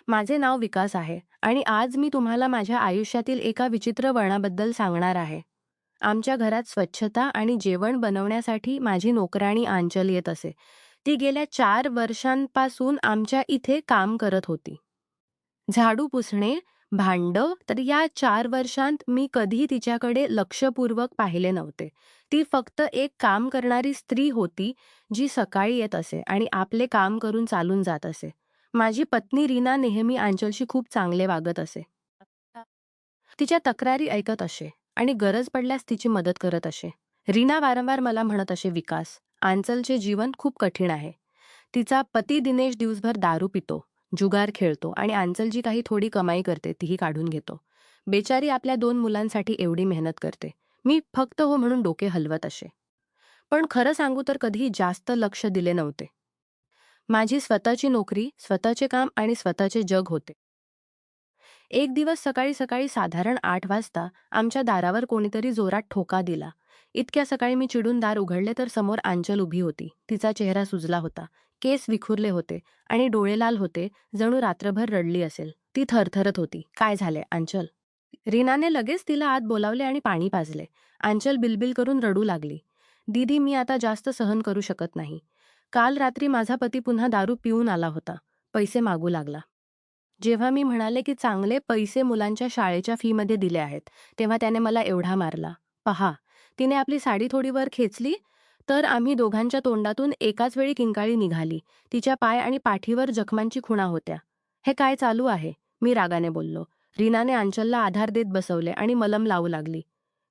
माझे नाव विकास आहे आणि आज मी तुम्हाला माझ्या आयुष्यातील एका विचित्र वळणाबद्दल सांगणार आहे. आमच्या घरात स्वच्छता आणि जेवण बनवण्यासाठी माझी नोकराणी आंचल येत असे. ती गेल्या 4 वर्षांपासून आमच्या इथे काम करत होती. झाडू पुसणे, भांडं तर या 4 वर्षांत मी कधी तिच्याकडे लक्षपूर्वक पाहिले नव्हते. ती फक्त एक काम करणारी स्त्री होती, जी सकाळी येत असे आणि आपले काम करून चालून जात असे. माझी पत्नी रीना नेहमी आंचलशी खूप चांगले वागत असे. तिच्या तक्रारी ऐकत असे आणि गरज पडल्यास तिची मदत करत असे. रीना वारंवार मला म्हणत असे, विकास, आंचलचे जीवन खूप कठीण आहे. तिचा पती दिनेश दिवसभर दारू पितो, जुगार खेळतो आणि आंचल जी काही थोडी कमाई करते तीही काढून घेतो. बेचारी आपल्या 2 मुलांसाठी एवढी मेहनत करते. मी फक्त हो म्हणून डोके हलवत असे. पण खरं सांगू तर कधीही जास्त लक्ष दिले नव्हते. माझी स्वतःची नोकरी, स्वतःचे काम आणि स्वतःचे जग होते. एक दिवस सकाळी सकाळी साधारण 8 वाजता आमच्या दारावर कोणीतरी जोरात ठोका दिला. इतक्या सकाळी मी चिडून दार उघडले तर समोर आंचल उभी होती. तिचा चेहरा सुजला होता, केस विखुरले होते आणि डोळे लाल होते, जणू रात्रभर रडली असेल. ती थरथरत होती. काय झाले आंचल? रीनाने लगेच तिला आत बोलावले आणि पाणी पाजले. आंचल बिलबिल करून रडू लागली. दीदी, मी आता जास्त सहन करू शकत नाही. काल रात्री माझा पती पुन्हा दारू पिऊन आला होता. पैसे मागू लागला. जेव्हा मी म्हणाले की चांगले पैसे मुलांच्या शाळेच्या फीमध्ये दिले आहेत, तेव्हा त्याने मला एवढा मारला. पहा, तिने आपली साडी थोडी वर खेचली, तर आम्ही दोघांच्या तोंडातून एकाच वेळी किंकाळी निघाली. तिच्या पाय आणि पाठीवर जखमांची खुणा होत्या. हे काय चालू आहे? मी रागाने बोललो. रीनाने आंचलला आधार देत बसवले आणि मलम लावू लागली.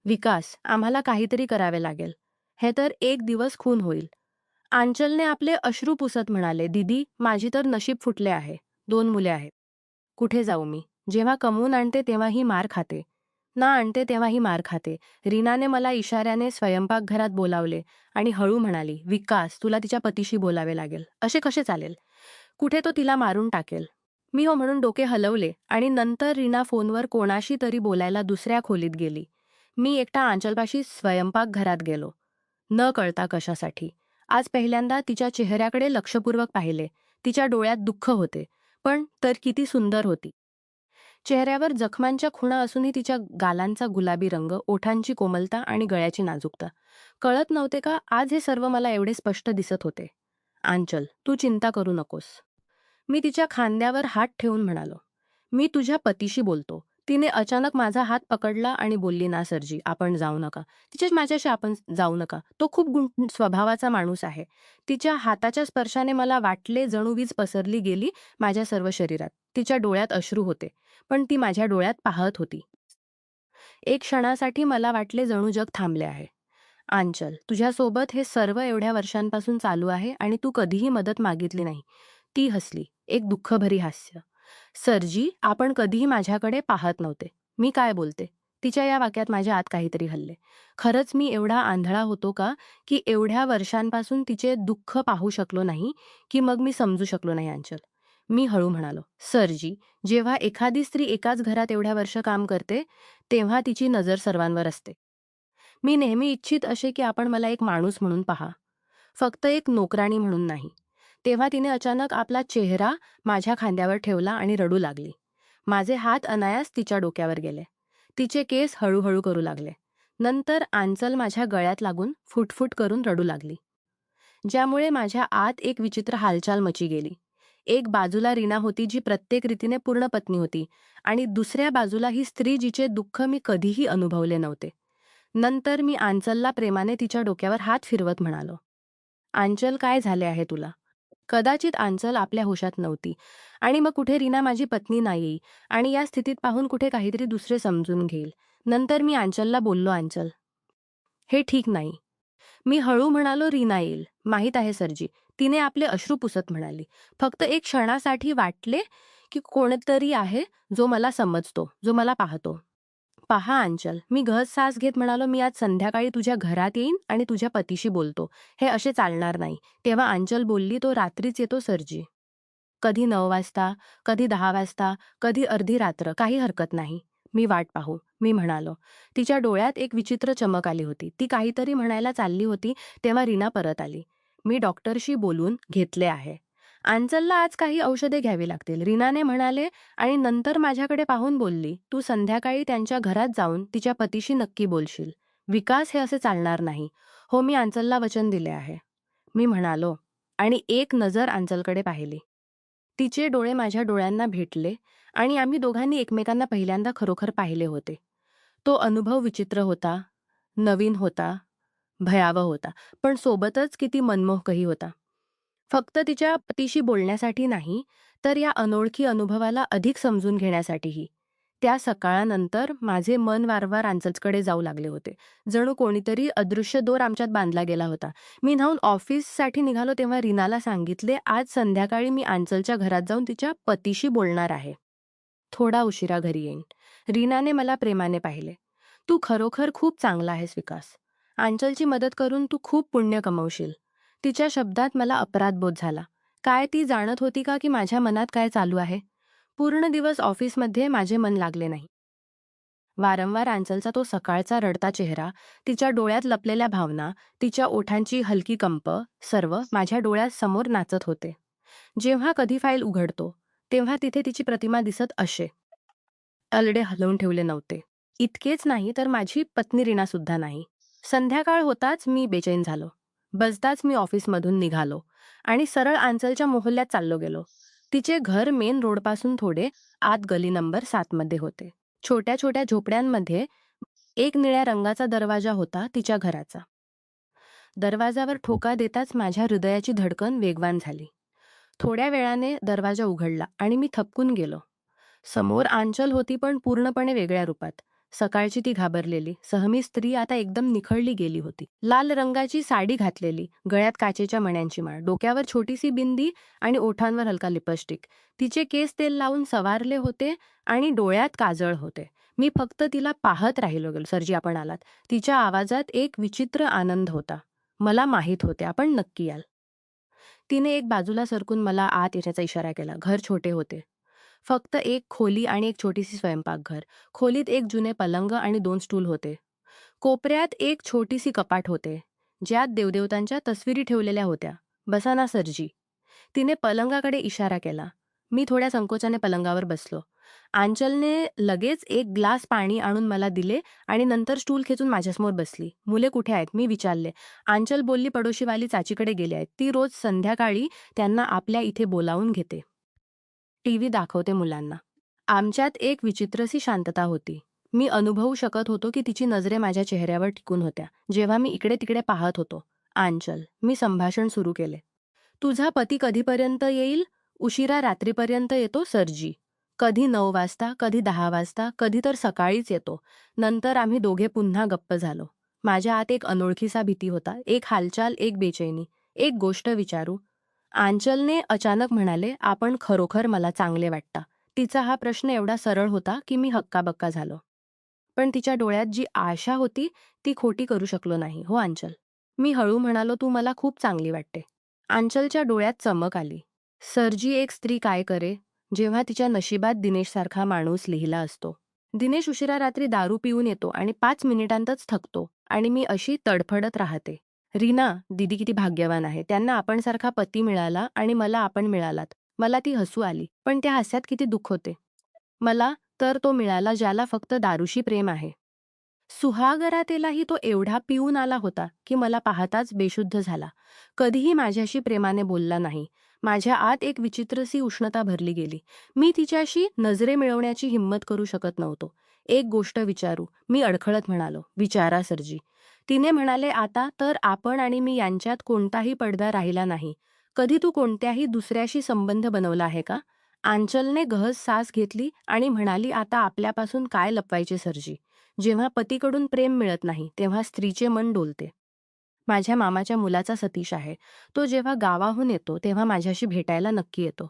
विकास, आम्हाला काहीतरी करावे लागेल. हे तर एक दिवस खून होईल. आंचलने आपले अश्रू पुसत म्हणाले, दीदी, माझी तर नशीब फुटले आहे. 2 मुले आहेत. कुठे जाऊ मी? जेव्हा कमवून आणते तेव्हाही मार खाते. ना आणते तेव्हाही मार खाते. रीनाने मला इशाऱ्याने स्वयंपाकघरात बोलावले आणि हळू म्हणाली, विकास, तुला तिच्या पतीशी बोलावे लागेल. असे कसे चालेल? कुठे तो तिला मारून टाकेल. मी हो म्हणून डोके हलवले आणि नंतर रीना फोनवर कोणाशी तरी बोलायला दुसऱ्या खोलीत गेली. मी एकटा आंचलपाशी स्वयंपाकघरात गेलो. न कळता कशासाठी. आज पहिल्यांदा तिच्या चेहऱ्याकडे लक्षपूर्वक पाहिले. तिच्या डोळ्यात दुःख होते, पण तर किती सुंदर होती. चेहऱ्यावर जखमांच्या खुणा असूनही तिच्या गालांचा गुलाबी रंग, ओठांची कोमलता आणि गळ्याची नाजूकता. कळत नव्हते का आज हे सर्व मला एवढे स्पष्ट दिसत होते. आंचल, तू चिंता करू नकोस. मी तिच्या खांद्यावर हात ठेवून म्हणालो. मी तुझ्या पतीशी बोलतो. तिने अचानक माझा हात पकडला आणि बोलली, ना सरजी, आपण जाऊ नका. माझ्याशी आपण जाऊ नका. तो खूप स्वभावाचा माणूस आहे. तिच्या हाताच्या स्पर्शाने मला वाटले जणू वीज पसरली गेली माझ्या सर्व शरीरात. तिच्या डोळ्यात अश्रू होते, पण ती माझ्या डोळ्यात पाहत होती. एक क्षणासाठी मला वाटले जणू जग थांबले आहे. आंचल, तुझ्यासोबत हे सर्व एवढ्या वर्षांपासून चालू आहे आणि तू कधीही मदत मागितली नाही. ती हसली, एक दुःखभरी हास्य. सरजी, आपण कधीही माझ्याकडे पाहत नव्हते. मी काय बोलते? तिच्या या वाक्यात माझ्या आत काहीतरी हलले. खरंच मी एवढा आंधळा होतो का, की एवढ्या वर्षांपासून तिचे दुःख पाहू शकलो नाही, की मग मी समजू शकलो नाही आंचल? मी हळू म्हणालो, सरजी, जेव्हा एखादी स्त्री एकाच घरात एवढ्या वर्ष काम करते, तेव्हा तिची नजर सर्वांवर असते. मी नेहमी इच्छित असे की आपण मला एक माणूस म्हणून पहा, फक्त एक नोकराणी म्हणून नाही. तेव्हा तिने अचानक आपला चेहरा माझ्या खांद्यावर ठेवला आणि रडू लागली. माझे हात अनायास तिच्या डोक्यावर गेले. तिचे केस हळूहळू करू लागले. नंतर आंचल माझ्या गळ्यात लागून फुटफुट करून रडू लागली. ज्यामुळे माझ्या आत एक विचित्र हालचाल मची गेली. एक बाजूला रीना होती, जी प्रत्येक रीतीने पूर्ण पत्नी होती, आणि दुसऱ्या बाजूला ही स्त्री जिचे दुःख मी कधीही अनुभवले नव्हते. नंतर मी आंचलला प्रेमाने तिच्या डोक्यावर हात फिरवत म्हणालो, आंचल, काय झाले आहे तुला? कदाचित आंचल आपल्या होशात नव्हती आणि मग कुठे रीना माझी पत्नी नाही आणि या स्थितीत पाहून कुठे काहीतरी दुसरे समजून घेईल. नंतर मी आंचलला बोललो, आंचल, हे ठीक नाही. मी हळू म्हणालो, रीना येईल. माहीत आहे सरजी, तिने आपले अश्रू पुसत म्हणाली. फक्त एक क्षणासाठी वाटले की कोणतरी आहे जो मला समजतो, जो मला पाहतो. पहा अंचल, मी सास घेत म्हणालो, मी आज संध्याकाळी तुझ्या घरात येईन आणि तुझ्या पतीशी बोलतो. हे असे चालणार नाही. तेव्हा अंचल बोलली, तो रात्रीच येतो सरजी. कधी 9 वाजता, कधी 10 वाजता, कधी अर्धी रात्र, काही हरकत नाही. मी वाट पाहू, मी म्हणालो. तिच्या डोळ्यात एक विचित्र चमक आली होती. ती काहीतरी म्हणायला चालली होती तेव्हा रीना परत आली. मी डॉक्टरशी बोलून घेतले आहे. "आंचलला आज काही औषधे घ्यावी लागतील," रीनाने म्हणाले आणि नंतर माझ्याकडे पाहून बोलली, "तू संध्याकाळी त्यांच्या घरात जाऊन तिच्या पतीशी नक्की बोलशील. विकास, हे असे चालणार नाही." "हो, मी आंचलला वचन दिले आहे," मी म्हणालो आणि एक नजर आंचलकडे पाहिली. तिचे डोळे माझ्या डोळ्यांना भेटले आणि आम्ही दोघांनी एकमेकांना पहिल्यांदा खरोखर पाहिले होते. तो अनुभव विचित्र होता, नवीन होता, भयावह होता, पण सोबतच किती मनमोहकही होता. फक्त तिच्या पतीशी बोलण्यासाठी नाही, तर या अनोळखी अनुभवाला अधिक समजून घेण्यासाठीही. त्या सकाळानंतर माझे मन वारंवार आंचलकडे जाऊ लागले होते. जणू कोणीतरी अदृश्य दोर आमच्यात बांधला गेला होता. मी धावून ऑफिससाठी निघालो तेव्हा रीनाला सांगितले, "आज संध्याकाळी मी आंचलच्या घरात जाऊन तिच्या पतीशी बोलणार आहे. थोडा उशिरा घरी येईन." रीनाने मला प्रेमाने पाहिले. "तू खरोखर खूप चांगला आहेस विकास. आंचलची मदत करून तू खूप पुण्य कमवशील." तिच्या शब्दात मला अपराधबोध झाला. काय ती जाणत होती का की माझ्या मनात काय चालू आहे? पूर्ण दिवस ऑफिसमध्ये माझे मन लागले नाही. वारंवार आंचलचा तो सकाळचा रडता चेहरा, तिच्या डोळ्यात लपलेल्या भावना, तिच्या ओठांची हलकी कंप, सर्व माझ्या डोळ्यासमोर नाचत होते. जेव्हा कधी फाईल उघडतो, तेव्हा तिथे तिची प्रतिमा दिसत असे. अलडे हलवून ठेवले नव्हते. इतकेच नाही तर माझी पत्नी रीनासुद्धा नाही. संध्याकाळ होताच मी बेचैन झालो. बसताच मी ऑफिसमधून निघालो आणि सरळ आंचलच्या मोहल्ल्यात चाललो गेलो. तिचे घर मेन रोडपासून थोडे आत गली नंबर 7 मध्ये होते. छोट्या छोट्या झोपड्यांमध्ये एक निळ्या रंगाचा दरवाजा होता तिच्या घराचा. दरवाजावर ठोका देताच माझ्या हृदयाची धडकन वेगवान झाली. थोड्या वेळाने दरवाजा उघडला आणि मी थबकून गेलो. समोर आंचल होती, पण पूर्णपणे वेगळ्या रूपात. सकाळची ती घाबरलेली, सहमी स्त्री आता एकदम निखळली गेली होती. लाल रंगाची साडी घातलेली, गळ्यात काचेच्या मण्यांची माळ, डोक्यावर छोटीशी बिंदी आणि ओठांवर हलका लिपस्टिक. तिचे केस तेल लावून सवारले होते आणि डोळ्यात काजळ होते. मी फक्त तिला पाहत राहिलो गेलो. "सरजी, आपण आलात." तिच्या आवाजात एक विचित्र आनंद होता. "मला माहीत होते, आपण नक्की याल." तिने एक बाजूला सरकून मला आत येण्याचा इशारा केला. घर छोटे होते. फक्त एक खोली आणि एक छोटीशी स्वयंपाकघर. खोलीत एक जुने पलंग आणि 2 स्टूल होते. कोपऱ्यात एक छोटीशी कपाट होते, ज्यात देवदेवतांच्या तस्विरी ठेवलेल्या होत्या. "बसा ना सरजी." तिने पलंगाकडे इशारा केला. मी थोड्या संकोचाने पलंगावर बसलो. आंचलने लगेच एक ग्लास पाणी आणून मला दिले आणि नंतर स्टूल खेचून माझ्यासमोर बसली. "मुले कुठे आहेत?" मी विचारले. आंचल बोलली, "पडोशीवाली चाचीकडे गेली आहेत. ती रोज संध्याकाळी त्यांना आपल्या इथे बोलावून घेते. टीव्ही दाखवते मुलांना." आमच्यात एक विचित्रशी शांतता होती. मी अनुभवू शकत होतो की तिची नजरे माझ्या चेहऱ्यावर टिकून होत्या. जेव्हा मी इकडे तिकडे पाहत होतो. "आंचल," मी संभाषण सुरू केले. "तुझा पती कधीपर्यंत येईल?" "उशिरा रात्रीपर्यंत येतो सरजी. कधी 9 वाजता, कधी 10 वाजता, कधी तर सकाळीच येतो." नंतर आम्ही दोघे पुन्हा गप्प झालो. माझ्या आत एक अनोळखीसा भीती होता, एक हालचाल, एक बेचैनी. "एक गोष्ट विचारू?" आंचलने अचानक म्हणाले, "आपण खरोखर मला चांगले वाटता." तिचा हा प्रश्न एवढा सरळ होता की मी हक्काबक्का झालो. पण तिच्या डोळ्यात जी आशा होती ती खोटी करू शकलो नाही. "हो आंचल." मी हळू म्हणालो, "तू मला खूप चांगली वाटते." आंचलच्या डोळ्यात चमक आली. "सरजी, एक स्त्री काय करे, जेव्हा तिच्या नशिबात दिनेशसारखा माणूस लिहिला असतो. दिनेश उशिरा रात्री दारू पिऊन येतो आणि 5 मिनिटांतच थकतो आणि मी अशी तडफडत राहते. रीना, दीदी किती भाग्यवान आहे. त्यांना आपणसारखा पती मिळाला आणि मला आपण मिळालात." मला ती हसू आली, पण त्या हास्यात किती दुःख होते. मला तर तो मिळाला ज्याला फक्त दारूशी प्रेम आहे. सुहागरातेलाही तो एवढा पिऊन आला होता की मला पाहताच बेशुद्ध झाला. कधीही माझ्याशी प्रेमाने बोलला नाही. माझ्या आत एक विचित्रशी उष्णता भरली गेली. मी तिच्याशी नजरे मिळवण्याची हिंमत करू शकत नव्हतो. "एक गोष्ट विचारू?" मी अडखळत म्हणालो. "विचारा सरजी." तिने म्हणाले, "आता तर आपण आणि मी यांच्यात कोणताही पडदा राहिला नाही. कधी तू कोणत्याही दुसऱ्याशी संबंध बनवला आहे का?" आंचलने गहस सास घेतली आणि म्हणाली, "आता आपल्यापासून काय लपवायचे सरजी? जेव्हा पतीकडून प्रेम मिळत नाही, तेव्हा स्त्रीचे मन डोलते. माझ्या मामाच्या मुलाचा सतीश आहे. तो जेव्हा गावाहून येतो, तेव्हा माझ्याशी भेटायला नक्की येतो.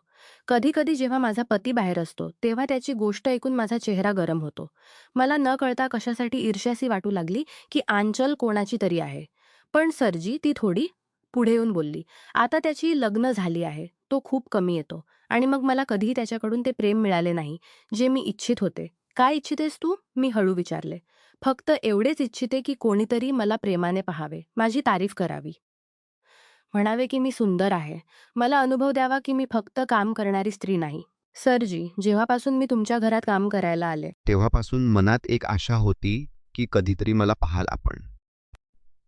कधी-कधी जेव्हा माझा पती बाहेर असतो, तेव्हा त्याची गोष्ट ऐकून माझा चेहरा गरम होतो. मला न कळता कशासाठी ईर्ष्यासी वाटू लागली, की आंचल कोणाची तरी आहे. पण सरजी, ती थोडी पुढे येऊन बोलली, "आता त्याची लग्न झाली आहे. तो खूप कमी येतो आणि मग मला कधीही त्याच्याकडून ते प्रेम मिळाले नाही, जे मी इच्छित होते." "काय इच्छितेस तू?" मी हळू विचारले. "फक्त एवढेच इच्छिते की कोणीतरी मला प्रेमाने पाहावे, माझी तारीफ करावी." म्हणावे की मी सुंदर आहे. मला अनुभव द्यावा की मी फक्त काम करणारी स्त्री नाही. सरजी, जेव्हापासून मी तुमच्या घरात काम करायला आले, तेव्हापासून मनात एक आशा होती की कधीतरी मला पाहाल आपण.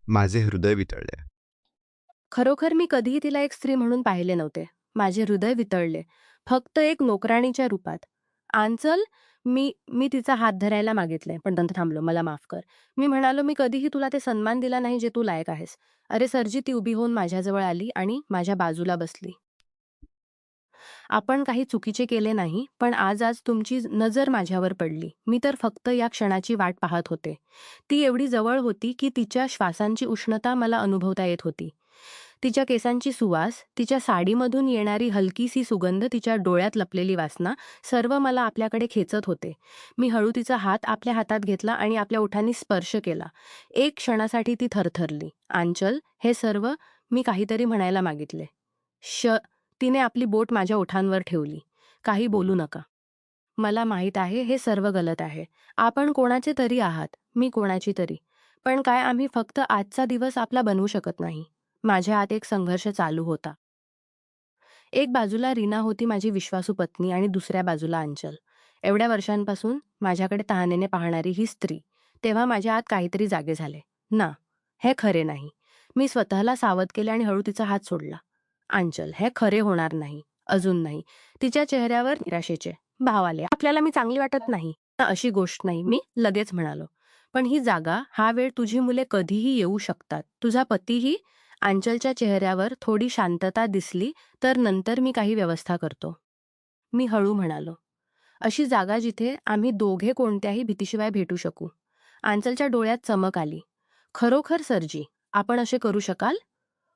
माझे हृदय वितळले. खरोखर मी कधीही तिला एक स्त्री म्हणून पाहिले नव्हते. माझे हृदय वितळले. फक्त एक नोकराणीच्या रूपात. "आंचल," मी मी तिचा हात धरायला मागितले, पण नंतर थांबलो. "मला माफ कर." मी म्हणालो, "मी कधीही तुला ते सन्मान दिला नाही जे तू लायक आहेस." "अरे सरजी," ती उभी होऊन माझ्याजवळ आली आणि माझ्या बाजूला बसली. "आपण काही चुकीचे केले नाही, पण आज आज तुमची नजर माझ्यावर पडली. मी तर फक्त या क्षणाची वाट पाहत होते." ती एवढी जवळ होती की तिच्या श्वासांची उष्णता मला अनुभवता येत होती. तिच्या केसांची सुवास, तिच्या साडीमधून येणारी हलकीशी सुगंध, तिच्या डोळ्यात लपलेली वासना, सर्व मला आपल्याकडे खेचत होते. मी हळू तिचा हात आपल्या हातात घेतला आणि आपल्या ओठांनी स्पर्श केला. एक क्षणासाठी ती थरथरली. "आंचल," हे सर्व मी काहीतरी म्हणायला मागितले. श तिने आपली बोट माझ्या ओठांवर ठेवली. "काही बोलू नका. मला माहीत आहे हे सर्व गलत आहे. आपण कोणाचे तरी आहात, मी कोणाची तरी. पण काय आम्ही फक्त आजचा दिवस आपला बनवू शकत नाही?" माझ्या आत एक संघर्ष चालू होता. एक बाजूला रीना होती माझी विश्वासू पत्नी आणि दुसऱ्या बाजूला अंचल. एवढ्या वर्षांपासून माझ्याकडे तहानेने पाहणारी ही स्त्री. तेव्हा माझ्या आत काहीतरी जागे झाले. ना, हे खरे नाही. मी स्वतःला सावध केले आणि हळू तिचा हात सोडला. अंचल, हे खरे होणार नाही. अजून नाही. तिच्या चेहऱ्यावर निराशेचे भाव आले. आपल्याला मी चांगली वाटत नाही. अशी गोष्ट नाही, मी लगेच म्हणालो. पण ही जागा, हा वेळ, तुझी मुले कधीही येऊ शकतात. तुझा पतीही. अंचलच्या चेहऱ्यावर थोडी शांतता दिसली. तर नंतर मी काही व्यवस्था करतो. मी हळू म्हणालो. अशी जागा जिथे आम्ही दोघे कोणत्याही भीतीशिवाय भेटू शकू. आंचलच्या डोळ्यात चमक आली. "खरोखर सरजी, आपण असे करू शकाल?"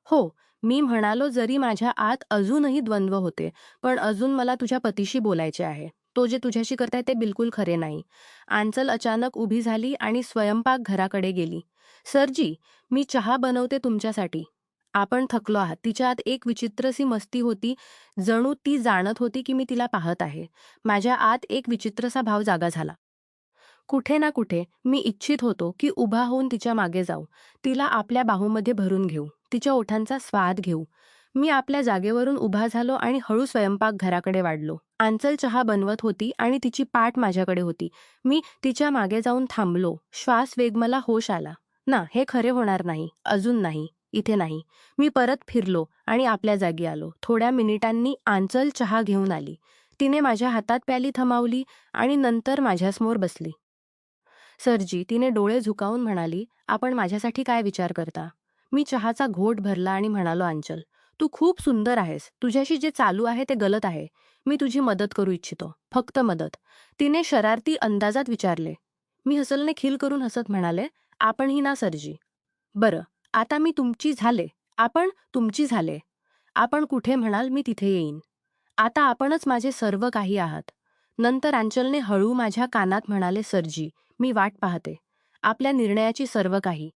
"हो," मी म्हणालो, जरी माझ्या आत अजूनही द्वंद्व होते. "पण अजून मला तुझ्या पतीशी बोलायचे आहे. तो जे तुझ्याशी करताय ते बिलकुल खरे नाही." आंचल अचानक उभी झाली आणि स्वयंपाकघराकडे गेली. "सरजी, मी चहा बनवते तुमच्यासाठी. आपण थकलो आहात." तिच्या आत एक विचित्रशी मस्ती होती. जणू ती जाणत होती की मी तिला पाहत आहे. माझ्या आत एक विचित्रसा भाव जागा झाला. कुठे ना कुठे मी इच्छित होतो की उभा होऊन तिच्या मागे जाऊ, तिला आपल्या बाहूमध्ये भरून घेऊ, तिच्या ओठांचा स्वाद घेऊ. मी आपल्या जागेवरून उभा झालो आणि हळू स्वयंपाकघराकडे वाढलो. आंचल चहा बनवत होती आणि तिची पाठ माझ्याकडे होती. मी तिच्या मागे जाऊन थांबलो. श्वास वेग, मला होश आला. ना, हे खरे होणार नाही. अजून नाही. इथे नाही. मी परत फिरलो आणि आपल्या जागी आलो. थोड्या मिनिटांनी आंचल चहा घेऊन आली. तिने माझ्या हातात प्याली थमावली आणि नंतर माझ्यासमोर बसली. सरजी, तिने डोळे झुकावून म्हणाली, "आपण माझ्यासाठी काय विचार करता?" मी चहाचा घोट भरला आणि म्हणालो, "अंचल, तू खूप सुंदर आहेस. तुझ्याशी जे चालू आहे ते गलत आहे. मी तुझी मदत करू इच्छितो. फक्त मदत." तिने शरारती अंदाजात विचारले. मी हसलने खिल करून हसत म्हणाले, "आपणही ना सरजी." "बरं, आता मी तुमची झाले. आपण तुमची झाले. आपण कुठे म्हणाल मी तिथे येईन. आता आपणच माझे सर्व काही आहात." नंतर अंचलने हळू माझ्या कानात म्हणाले, "सरजी, मी वाट पाहते. आपल्या निर्णयाची सर्व काही."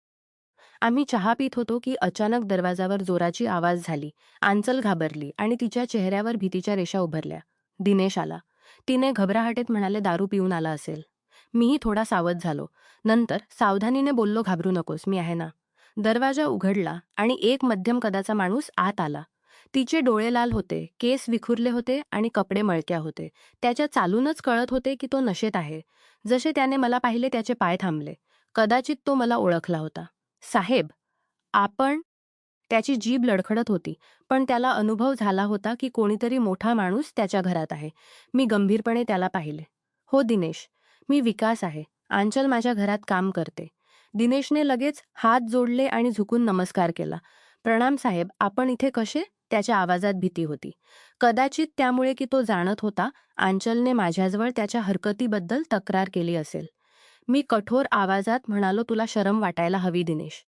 आम्ही चहा पित होतो की अचानक दरवाजावर जोराची आवाज झाली. आंचल घाबरली आणि तिच्या चेहऱ्यावर भीतीच्या रेषा उभरल्या. दिनेश आला. तिने घबराहटीत म्हणाले, "दारू पिऊन आला असेल." मीही थोडा सावध झालो. नंतर सावधानीने बोललो, "घाबरू नकोस, मी आहे ना." दरवाजा उघडला आणि एक मध्यम कदाचा माणूस आत आला. तिचे डोळे लाल होते, केस विखुरले होते आणि कपडे मळक्या होते. त्याच्या चालूनच कळत होते की तो नशेत आहे. जसे त्याने मला पाहिले त्याचे पाय थांबले. कदाचित तो मला ओळखला होता. "साहेब, आपण." त्याची जीभ लडखडत होती, पण त्याला अनुभव झाला होता की कोणीतरी मोठा माणूस त्याच्या घरात आहे. मी गंभीरपणे त्याला पाहिले. "हो दिनेश, मी विकास आहे. आंचल माझ्या घरात काम करते." दिनेशने लगेच हात जोडले आणि झुकून नमस्कार केला. "प्रणाम साहेब, आपण इथे कसे?" त्याच्या आवाजात भीती होती. कदाचित त्यामुळे की तो जाणत होता आंचलने माझ्याजवळ त्याच्या हरकतीबद्दल तक्रार केली असेल. मी कठोर आवाजात म्हणालो, "तुला शरम वाटायला हवी दिनेश.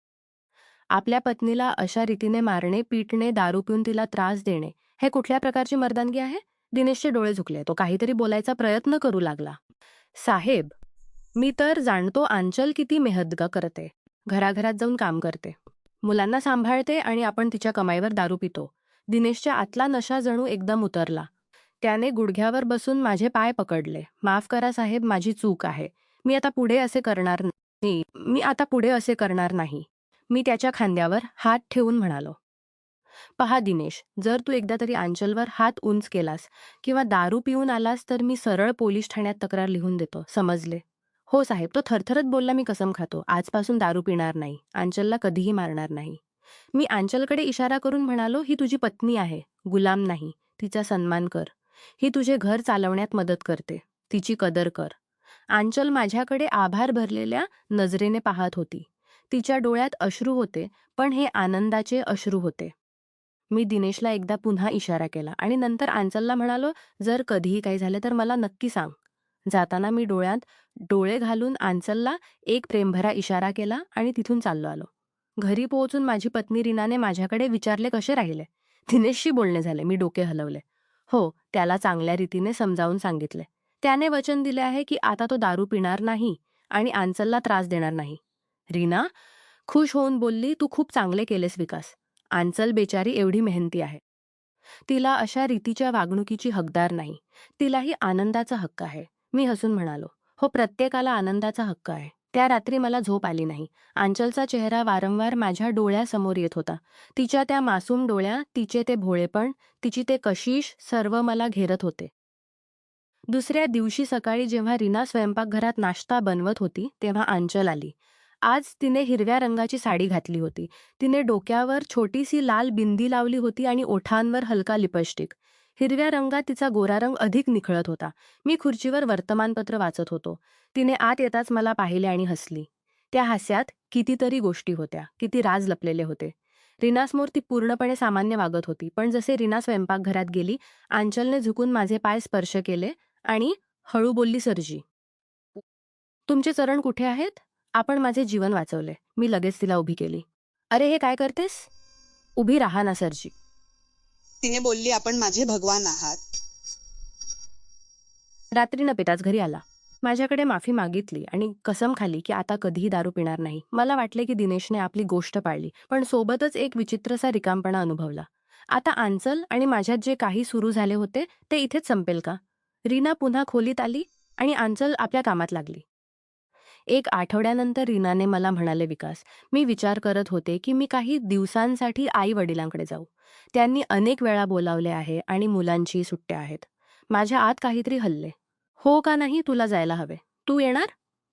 आपल्या पत्नीला अशा रीतीने मारणे, पिटणे, दारू पिऊन तिला त्रास देणे, हे कुठल्या प्रकारची मर्दानगी आहे?" दिनेशचे डोळे झुकले. तो काहीतरी बोलायचा प्रयत्न करू लागला. "साहेब, मी तर जाणतो आंचल किती मेहनत करते. घराघरात जाऊन काम करते. मुलांना सांभाळते आणि आपण तिच्या कमाईवर दारू पितो." दिनेशच्या आतला नशा जणू एकदम उतरला. त्याने गुडघ्यावर बसून माझे पाय पकडले. "माफ करा साहेब, माझी चूक आहे. मी आता पुढे असे करणार मी आता पुढे असे करणार नाही." मी त्याच्या खांद्यावर हात ठेवून म्हणालो. पहा दिनेश, जर तू एकदा तरी अंचलवर हात उंच केलास किंवा दारू पिऊन आलास तर मी सरळ पोलीस ठाण्यात तक्रार लिहून देतो, समजले? हो साहेब, तो थरथरत बोलला. मी कसम खातो, आजपासून दारू पिणार नाही, अंचलला कधीही मारणार नाही. मी अंचलकडे इशारा करून म्हणालो, ही तुझी पत्नी आहे, गुलाम नाही. तिचा सन्मान कर. ही तुझे घर चालवण्यात मदत करते. तिची कदर कर. अंचल माझ्याकडे आभार भरलेल्या नजरेने पाहत होती. तिच्या डोळ्यात अश्रू होते, पण हे आनंदाचे अश्रू होते. मी दिनेशला एकदा पुन्हा इशारा केला आणि नंतर अंचलला म्हणालो, जर कधीही काही झालं तर मला नक्की सांग. जाताना मी डोळ्यात डोळे घालून अंचलला एक प्रेमभरा इशारा केला आणि तिथून चाललो आलो. घरी पोहोचून माझी पत्नी रीनाने माझ्याकडे विचारले, कसे राहिले? दिनेशशी बोलणे झाले. मी डोके हलवले. हो, त्याला चांगल्या रीतीने समजावून सांगितले. त्याने वचन दिले आहे की आता तो दारू पिणार नाही आणि अंचलला त्रास देणार नाही. रीना खुश होऊन बोलली, तू खूप चांगले केलेस विकास. अंचल बेचारी एवढी मेहनती आहे. तिला अशा रीतीच्या वागणुकीची हकदार नाही. तिलाही आनंदाचा हक्क आहे. मी हसून म्हणालो, हो, प्रत्येकाला आनंदाचा हक्क आहे. त्या रात्री मला झोप आली नाही. अंचलचा चेहरा वारंवार माझ्या डोळ्यासमोर येत होता. तिच्या त्या मासूम डोळ्या, तिचे ते भोळेपण, तिची ते कशिश, सर्व मला घेरत होते. दुसऱ्या दिवशी सकाळी जेव्हा रीना स्वयंपाकघरात नाश्ता बनवत होती तेव्हा अंचल आली. आज तिने हिरव्या रंगाची साडी घातली होती. तिने डोक्यावर छोटीशी लाल बिंदी लावली होती आणि ओठांवर हलका लिपस्टिक. हिरव्या रंगात तिचा गोरा रंग अधिक निखळत होता. मी खुर्चीवर वर्तमानपत्र वाचत होतो. तिने आत येताच मला पाहिले आणि हसली. त्या हास्यात कितीतरी गोष्टी होत्या, किती राज लपलेले होते. रीनासमोर ती पूर्णपणे सामान्य वागत होती, पण जसे रीना स्वयंपाकघरात गेली, अंचलने झुकून माझे पाय स्पर्श केले आणि हळू बोलली, सरजी, तुमचे चरण कुठे आहेत? आपण माझे जीवन वाचवले. मी लगेच तिला उभी केली. अरे, हे काय करतेस? उभी राहा ना सरजी. तिने बोलली, आपण माझे भगवान आहात. रात्री न पिताच घरी आला. माझ्याकडे माफी मागितली आणि कसम खाली की आता कधीही दारू पिणार नाही. मला वाटले की दिनेशने आपली गोष्ट पाळली, पण सोबतच एक विचित्रसा रिकामपणा अनुभवला. आता अंचल आणि माझ्यात जे काही सुरू झाले होते ते इथेच संपेल का? रीना पुन्हा खोलीत आली आणि अंचल आपल्या कामात लागली. एक आठवड्यानंतर रीनाने मला म्हणाले, विकास, मी विचार करत होते की मी काही दिवसांसाठी आई वडिलांकडे जाऊ. त्यांनी अनेक वेळा बोलावले आहे आणि मुलांची सुट्ट्या आहेत. माझ्या आत काहीतरी हलले. हो का नाही, तुला जायला हवे. तू येणार?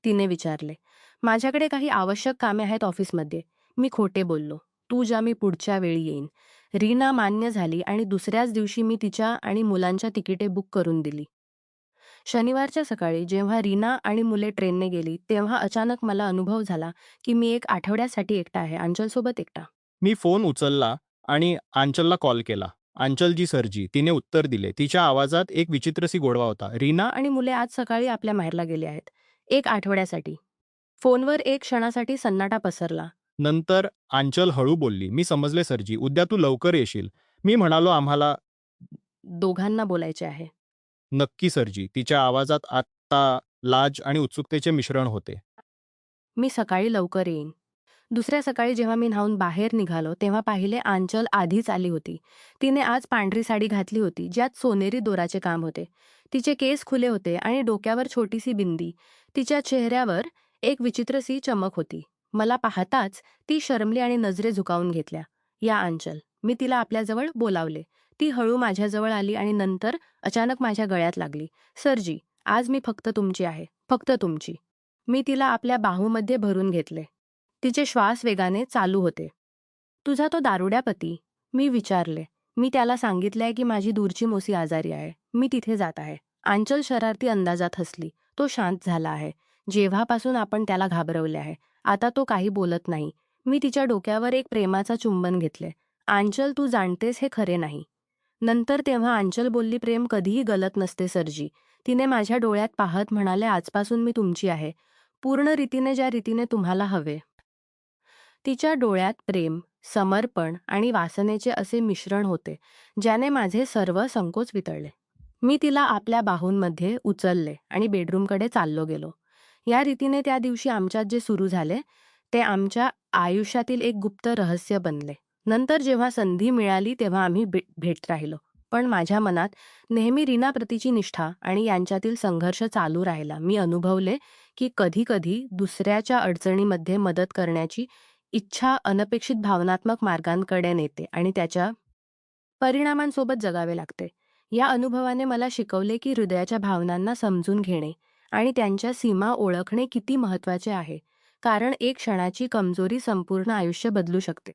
तिने विचारले. माझ्याकडे काही आवश्यक कामे आहेत ऑफिसमध्ये. मी खोटे बोललो. तू जा, मी पुढच्या वेळी येईन. रीना मान्य झाली आणि दुसऱ्याच दिवशी मी तिच्या आणि मुलांच्या तिकिटे बुक करून दिली. शनिवारच्या सकाळी जेव्हा रीना आणि मुले ट्रेनने गेली तेव्हा अचानक मला अनुभव झाला की मी एक आठवड्यासाठी एकटा आहे, अंचलसोबत एकटा. मी फोन उचलला आणि अंचलला कॉल केला. अंचलजी सरजी, तिने उत्तर दिले. तिच्या आवाजात एक विचित्रसी गोडवा होता. रीना आणि मुले आज सकाळी आपल्या माहेरला गेले आहेत, एक आठवड्यासाठी. फोनवर एक क्षणासाठी सन्नाटा पसरला. नंतर अंचल हळू बोलली, मी समजले सरजी, उद्या तू लवकर येशील. मी म्हणालो, आम्हाला दोघांना बोलायचे आहे. नक्की सरजी. तिच्या आवाजात आत्ता लाज आणि उत्सुकतेचे मिश्रण होते. मी सकाळी लवकर येईन. दुसऱ्या सकाळी जेव्हा मी न्हाऊन बाहेर निघालो तेव्हा पाहिले आंचल आधीच आली होती. तिने आज पांढरी साडी घातली होती ज्यात सोनेरी दोराचे काम होते. तिचे केस खुले होते आणि डोक्यावर छोटीशी बिंदी. तिच्या चेहऱ्यावर एक विचित्रशी चमक होती. मला पाहताच ती शरमली आणि नजरे झुकावून घेतल्या. या अंचल, मी तिला आपल्याजवळ बोलावले. ती हळू माझ्याजवळ आली आणि नंतर अचानक माझ्या गळ्यात लागली. सरजी, आज मी फक्त तुमची आहे, फक्त तुमची. मी तिला आपल्या बाहूमध्ये भरून घेतले. तिचे श्वास वेगाने चालू होते. तुझा तो दारुड्या पती? मी विचारले. मी त्याला सांगितलंय की माझी दूरची मोसी आजारी आहे. मी तिथे जात आहे. अंचल शरारती अंदाजात हसली. तो शांत झाला आहे. जेव्हापासून आपण त्याला घाबरवले आहे. आता तो काही बोलत नाही. मी तिच्या डोक्यावर एक प्रेमाचा चुंबन घेतले. अंचल, तू जाणतेस हे खरे नाही. नंतर तेव्हा अंचल बोलली, प्रेम कधीही गलत नसते सरजी. तिने माझ्या डोळ्यात पाहत म्हणाले, आजपासून मी तुमची आहे. पूर्ण रीतीने, ज्या रीतीने तुम्हाला हवे. तिच्या डोळ्यात प्रेम, समर्पण आणि वासनेचे असे मिश्रण होते ज्याने माझे सर्व संकोच वितळले. मी तिला आपल्या बाहूंमध्ये उचलले आणि बेडरूमकडे चाललो गेलो. या रीतीने त्या दिवशी आमच्यात जे सुरू झाले ते आमच्या आयुष्यातील एक गुप्त रहस्य बनले. नंतर जेव्हा संधी मिळाली तेव्हा आम्ही भेट राहिलो. पण माझ्या मनात नेहमी रीनाप्रतीची निष्ठा आणि यांच्यातील संघर्ष चालू राहिला. मी अनुभवले की कधी-कधी दुसऱ्याच्या अडचणीमध्ये मदत करण्याची इच्छा अनपेक्षित भावनात्मक मार्गांकडे नेते आणि त्याच्या परिणामांसोबत जगावे लागते. या अनुभवाने मला शिकवले की हृदयाच्या भावनांना समजून घेणे आणि त्यांच्या सीमा ओळखणे किती महत्त्वाचे आहे, कारण एक क्षणाची कमजोरी संपूर्ण आयुष्य बदलू शकते.